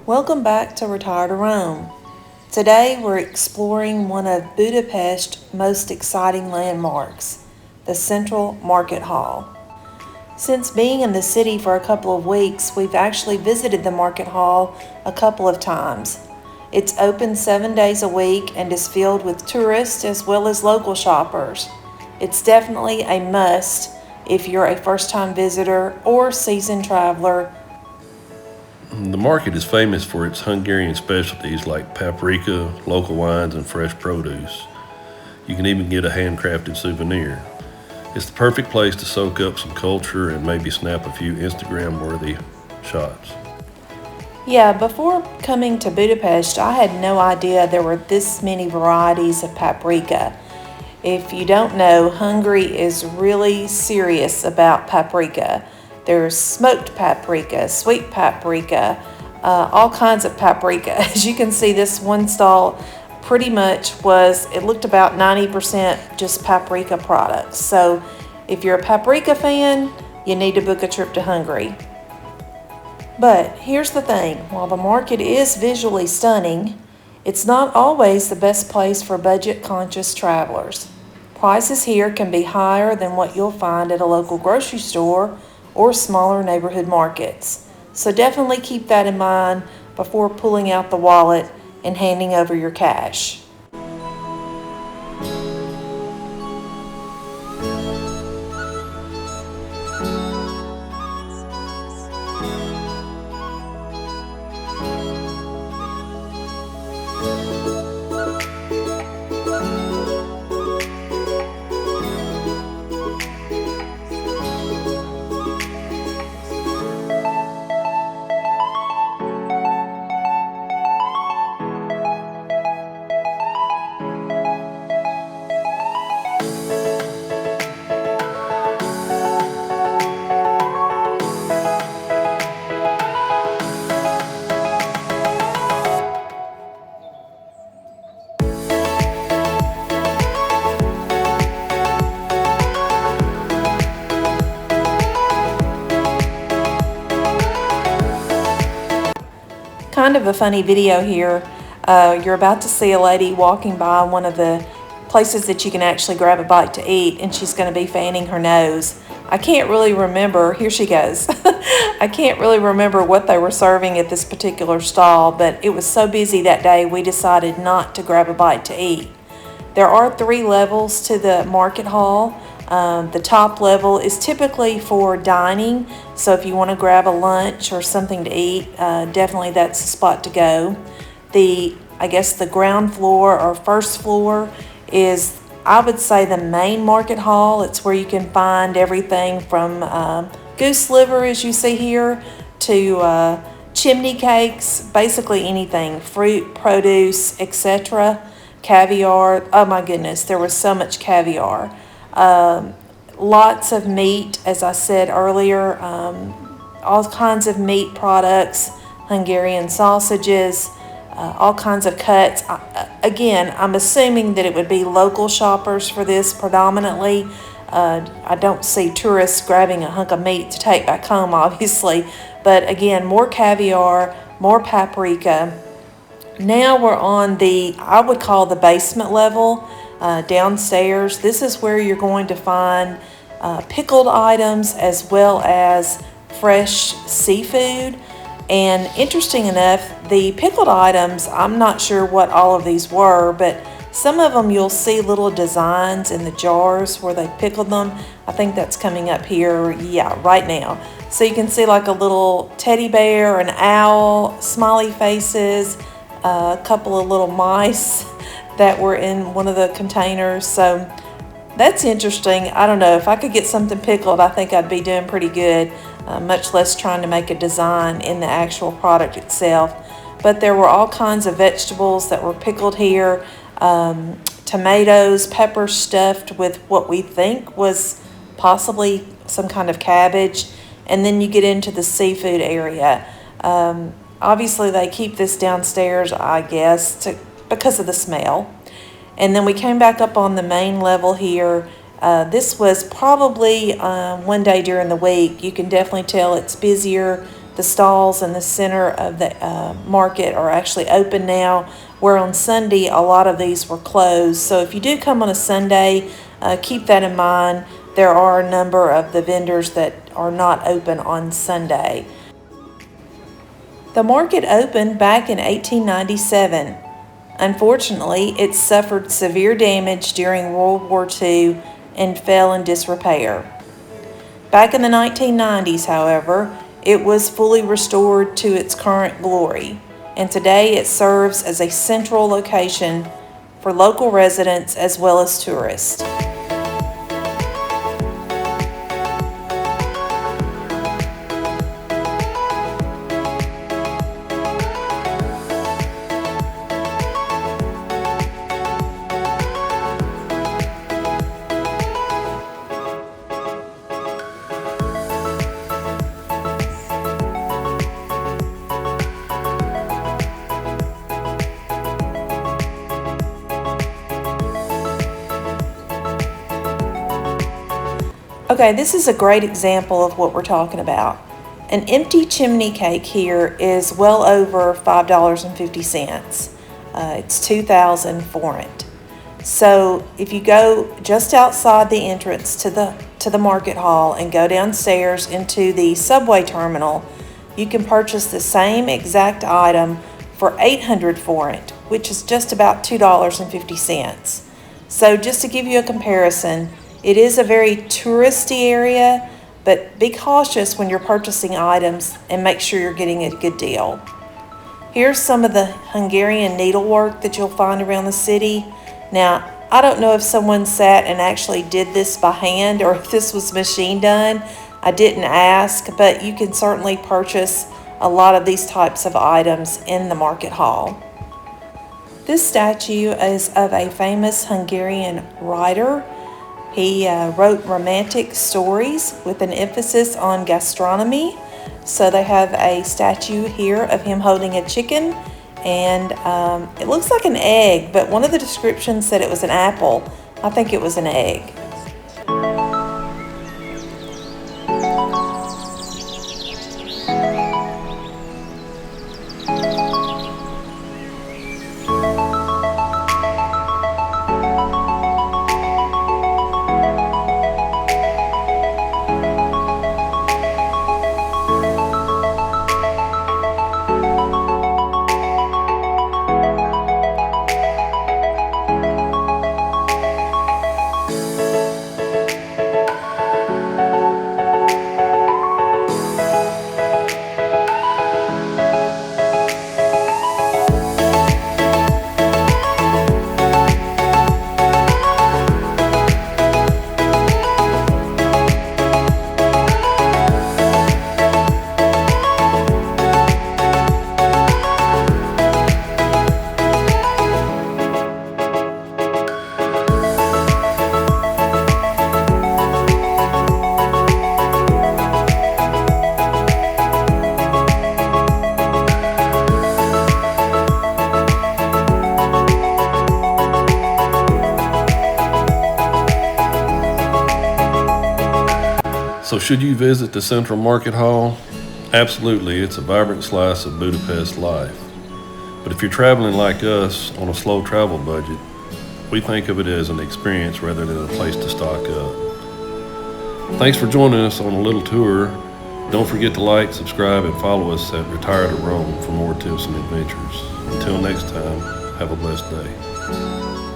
Welcome back to Retire to Rome. Today we're exploring one of Budapest's most exciting landmarks, the Central Market Hall. Since being in the city for a couple of weeks, we've actually visited the Market Hall a couple of times. It's open 7 days a week and is filled with tourists as well as local shoppers. It's definitely a must if you're a first-time visitor or seasoned traveler. The market is famous for its Hungarian specialties like paprika, local wines, and fresh produce. You can even get a handcrafted souvenir. It's the perfect place to soak up some culture and maybe snap a few Instagram-worthy shots. Yeah, before coming to Budapest, I had no idea there were this many varieties of paprika. If you don't know, Hungary is really serious about paprika. There's smoked paprika, sweet paprika, all kinds of paprika. As you can see, this one stall pretty much it looked about 90% just paprika products. So if you're a paprika fan, you need to book a trip to Hungary. But here's the thing, while the market is visually stunning, it's not always the best place for budget-conscious travelers. Prices here can be higher than what you'll find at a local grocery store or smaller neighborhood markets. So definitely keep that in mind before pulling out the wallet and handing over your cash. Kind of a funny video here. You're about to see a lady walking by one of the places that you can actually grab a bite to eat, and she's going to be fanning her nose. I can't really remember. Here she goes. I can't really remember what they were serving at this particular stall, but it was so busy that day we decided not to grab a bite to eat. There are 3 levels to the market hall. The top level is typically for dining, so if you want to grab a lunch or something to eat, definitely that's the spot to go. I guess the ground floor or first floor is, I would say, the main market hall. It's where you can find everything from goose liver, as you see here, to chimney cakes, basically anything, fruit, produce, etc. Caviar. Oh my goodness, there was so much caviar. Lots of meat, as I said earlier, all kinds of meat products, Hungarian sausages, all kinds of cuts. Again, I'm assuming that it would be local shoppers for this predominantly. I don't see tourists grabbing a hunk of meat to take back home, obviously. But again, more caviar, more paprika. Now we're on I would call the basement level. Downstairs, this is where you're going to find pickled items as well as fresh seafood. And interesting enough, the pickled items, I'm not sure what all of these were, but some of them you'll see little designs in the jars where they pickled them. I think that's coming up here, yeah, right now. So you can see like a little teddy bear, an owl, smiley faces, a couple of little mice that were in one of the containers. So that's interesting. I don't know, if I could get something pickled, I think I'd be doing pretty good, much less trying to make a design in the actual product itself. But there were all kinds of vegetables that were pickled here, tomatoes, peppers stuffed with what we think was possibly some kind of cabbage, and then you get into the seafood area. Obviously they keep this downstairs, I guess, because of the smell. And then we came back up on the main level here. This was probably one day during the week. You can definitely tell it's busier the stalls in the center of the market are actually open now, where on Sunday a lot of these were closed. So if you do come on a Sunday, keep that in mind. There are a number of the vendors that are not open on Sunday. The market opened back in 1897. Unfortunately, it suffered severe damage during World War II and fell in disrepair. Back in the 1990s, however, it was fully restored to its current glory, and today it serves as a central location for local residents as well as tourists. Okay, this is a great example of what we're talking about. An empty chimney cake here is well over $5.50. It's $2,000 for it. So if you go just outside the entrance to the market hall and go downstairs into the subway terminal, you can purchase the same exact item for $800 for it, which is just about $2.50. So just to give you a comparison, it is a very touristy area, but be cautious when you're purchasing items and make sure you're getting a good deal. Here's some of the Hungarian needlework that you'll find around the city. Now, I don't know if someone sat and actually did this by hand or if this was machine done. I didn't ask, but you can certainly purchase a lot of these types of items in the market hall. This statue is of a famous Hungarian writer. He wrote romantic stories with an emphasis on gastronomy. So they have a statue here of him holding a chicken, and it looks like an egg, but one of the descriptions said it was an apple. I think it was an egg. So should you visit the Central Market Hall? Absolutely, it's a vibrant slice of Budapest life. But if you're traveling like us on a slow travel budget, we think of it as an experience rather than a place to stock up. Thanks for joining us on a little tour. Don't forget to like, subscribe, and follow us at Retired to Rome for more tips and adventures. Until next time, have a blessed day.